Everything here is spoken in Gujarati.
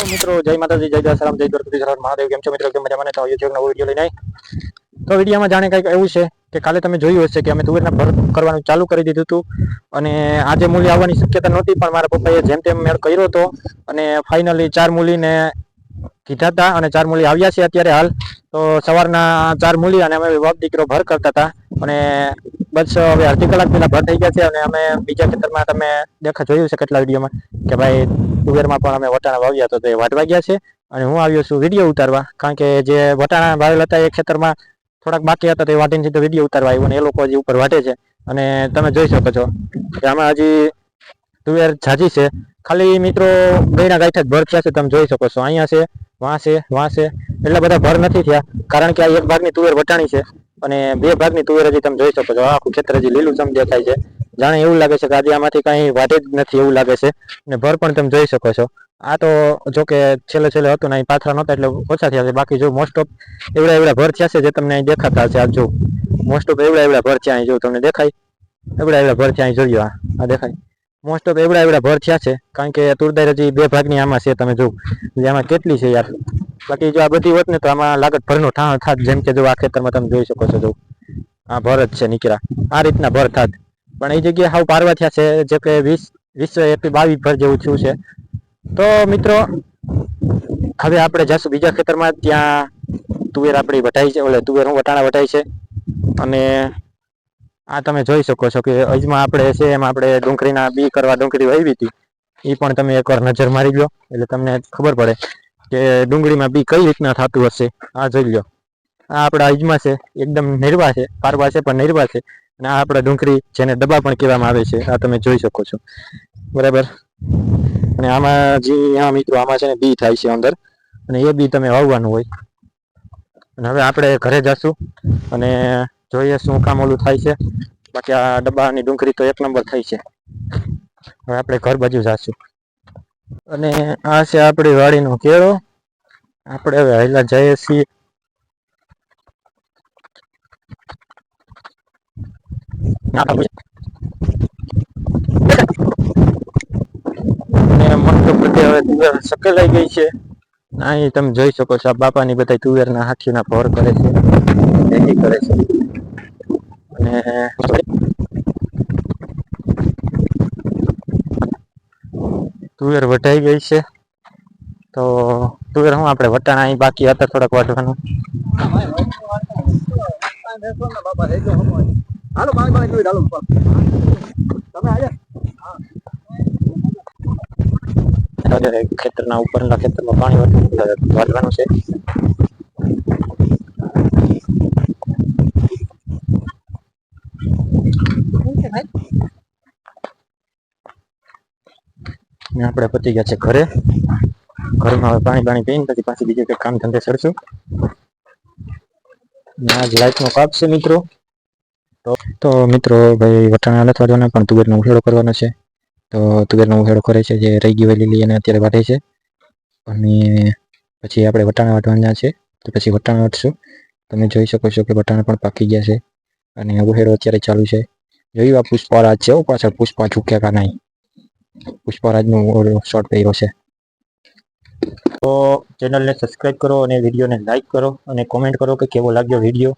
મિત્રો જય માતાજી જય દયાસારામ જય દ્વારકાધીશ મહાદેવ કેમ છો મિત્રો કેમ મજામાં તો યુટ્યુબ નવો વિડીયો લઈને આવી તો વિડીયોમાં જાણે કંઈક એવું છે કે કાલે તમે જોયું હશે કે અમે તુવેરના ભર કરવાનું ચાલુ કરી દીધું હતું અને આજે મૂલી આવવાની શક્યતા નહોતી પણ મારા પપ્પાએ જેમ તેમ મેળ કર્યો હતો અને ફાઇનલી 4 મૂલીને કીધા હતા અને 4 મૂલી આવ્યા છે અત્યારે હાલ તો સવારના 4 મૂલી અને અમે બાપ દીકરો ભર કરતા હતા અને બસ હવે અડધી કલાક પહેલા ભર થઈ ગયા છે અને અમે બીજા ખેતરમાં તમે જોયું છે કેટલા વિડીયોમાં કે ભાઈ તુવેરમાં પણ અમે વટાણા વાવ્યા તો તે વાટવા ગયા છે અને હું આવ્યો છું વિડીયો ઉતારવા કારણ કે જે વટાણા વાવેલા હતા એ ખેતરમાં થોડાક બાકી હતા તે વાટીને સીધો વિડીયો ઉતારવા આવ્યો અને એ લોકો હજી ઉપર વાટે છે અને તમે જોઈ શકો છો કે આમાં હજી તુવેર ઝાઝી છે ખાલી મિત્રો ગઈના ગાંઠ જ ભર થયા છે તમે જોઈ શકો છો અહીંયા છે વાં છે એટલા બધા ભર નથી થયા કારણ કે આ એક ભાગની તુવેર વટાણી છે અને બે ભાગની તુવેર હજી તમે જોઈ શકો છો આખું ખેતર હજી લીલુંછમ દેખાય છે જાણે એવું લાગે છે કે આજે આમાંથી કઈ વાટે જ નથી એવું લાગે છે અને ભર પણ તમે જોઈ શકો છો આ તો જો કે છેલ્લે હતું ને પાથરા નહોતા એટલે ઓછા થયા છે બાકી જો મોસ્ટ ઓફ એવડા ભર થયા છે જે તમને અહીં દેખાતા હશે આ જો મોસ્ટ ઓફ એવડા ભર થયા અહીં જો તમને દેખાય એવડા ભર થયા અહીં જોયો આ દેખાય મોસ્ટ ઓફ એવડા ભર થયા છે કારણ કે તુરદાર હજી બે ભાગની આમાં છે તમે જો આમાં કેટલી છે યાર બાકી જો આ બધી હોત ને તો આમાં લાગત ભરનો ઠાણ થાત જેમ કે જો આ ખેતરમાં તમે જોઈ શકો છો જો આ ભર જ છે નીકળ્યા આ રીતના ભર થાત પણ એ જગ્યાએ હાવ પારવા થયા છે જે કે 22 ભર જેવું થયું છે તો મિત્રો હવે આપણે જઈશું બીજા ખેતરમાં ત્યાં તુવેર આપણી વટાઈ છે ઓલે તુવેર વટાણા વટાઈ છે અને આ તમે જોઈ શકો છો કે અજમાં આપણે છે એમાં આપણે ડુંગળીના બી કરવા ડુંગળી વાવી હતી એ પણ તમે એકવાર નજર મારી લો એટલે તમને ખબર પડે કે ડુંગળીમાં બી કઈ રીતના થતું હશે આ જોઈ લો આ આપણા અજમાં છે એકદમ નિર્વા છે પારવા છે પણ નિર્વા છે અને આ આપણા ડુંગળી જેને ડબ્બા પણ કહેવામાં આવે છે આ તમે જોઈ શકો છો બરાબર અને આમાં જે મિત્રો આમાં છે ને બી થાય છે અંદર અને એ બી તમે વાવવાનું હોય અને હવે આપણે ઘરે જશું અને જોઈએ શું કામ ઓલું થાય છે બાકી આ ડબ્બાની ડુંગળી તો એક નંબર થઈ છે હવે આપણે ઘર બાજુ જશું અને આ છે આપણી વાડીનો કેળો આપણે હવે હાઈલા જઈએ છીએ અને મસ્ત બધી હવે તુવેર સકેલાઈ ગઈ છે અહીં તમે જોઈ શકો છો આ બાપાની બધા તુવેરના હાથીના ભર કરે છે ખેતી કરે છે અને તુવેર વટાઈ ગઈ છે તો તુવેર હું આપણે વટાણા અહીં બાકી હતા થોડાક વાટવાનું ખેતરના ઉપરના ખેતરમાં પાણી વાટવાનું છે આપણે પતી ગયા છે ઘરમાં હવે પાણી પીને પછી પાછી બીજું કંઈક કામ ધંધે ચડશું આજ લાઈટનો કાપ છે મિત્રો તો મિત્રો ભાઈ વટાણા લથવાડવાના પણ તુવેરનો ઉછેડો કરવાનો છે તો તુવેરનો ઉછેડો કરે છે જે રહી ગઈ લીલી અને અત્યારે વાટે છે અને પછી આપણે વટાણા વાટવાના છે તો પછી વટાણા વાટશું તમે જોઈ શકો છો કે વટાણા પણ પાકી ગયા છે અને ઉછેડો અત્યારે ચાલુ છે જોયું આ પુષ્પરાજ છે પાછળ પુષ્પા ઝૂક્યા કા નહીં પુષ્પરાજનો શોર્ટ પહેર્યો છે તો ચેનલને સબસ્ક્રાઈબ કરો અને વિડીયોને લાઈક કરો અને કોમેન્ટ કરો કે કેવો લાગ્યો વિડીયો